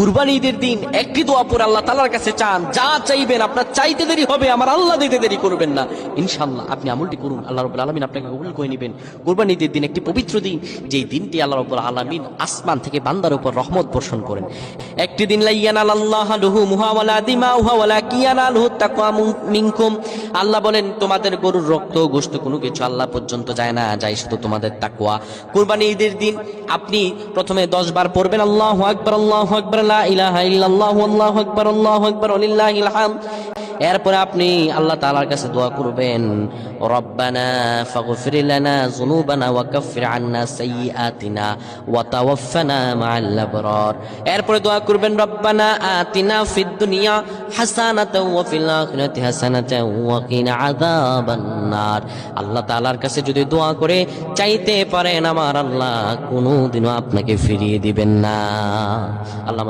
কুরবানি ঈদের দিন একটি দোয়া পড়ে আল্লাহ তাআলার কাছে চান, যা চাইবেন আপনার চাইতে দেরি হবে, আমার আল্লাহ দিতে দেরি করবেন না। ইনশাআল্লাহ আপনি আমলটি করুন, আল্লাহ রাব্বুল আলামিন আপনাকে কবুল করে নেবেন। কুরবানি ঈদের দিন একটি পবিত্র দিন, যেই দিনটি আল্লাহ রাব্বুল আলামিন আসমান থেকে বান্দার উপর রহমত বর্ষণ করেন। একটি দিন লা ইয়ানালাল্লাহু লুহুমুহা ওয়ালা দিমাউহা ওয়ালাকিন ইয়ানালুহু তাকওয়া মিনকুম। আল্লাহ বলেন তোমাদের গরুর রক্ত গোশত কোনো কিছু আল্লাহ পর্যন্ত যায় না, যায় শুধু তোমাদের তাকওয়া। কুরবানি ঈদের দিন আপনি প্রথমে 10 বার পড়বেন আল্লাহু আকবার আল্লাহু আকবার লা ইলাহা ইল্লাল্লাহু আল্লাহু আকবার ওয়ালিল্লাহিল হামদ। এরপরে আপনি আল্লাহ তাআলার কাছে দোয়া করবেন, রব্বানা ফাগফির লানা যুনুবানা ওয়া কাফির আন্না সাইয়্যাতিনা ওয়া তাওয়াফফানা মা'আল আবরার। এরপরে দোয়া করবেন, রব্বানা আতিনা ফিদ দুনিয়া হাসানাতাও ওয়া ফিল আখিরাতি হাসানাতাও ওয়া কিনা আযাবান নার। আল্লাহ তাআলার কাছে যদি দোয়া করে চাইতে পারেন, আমার আল্লাহ কোনোদিনও আপনাকে ফিরিয়ে দিবেন না। আল্লাহ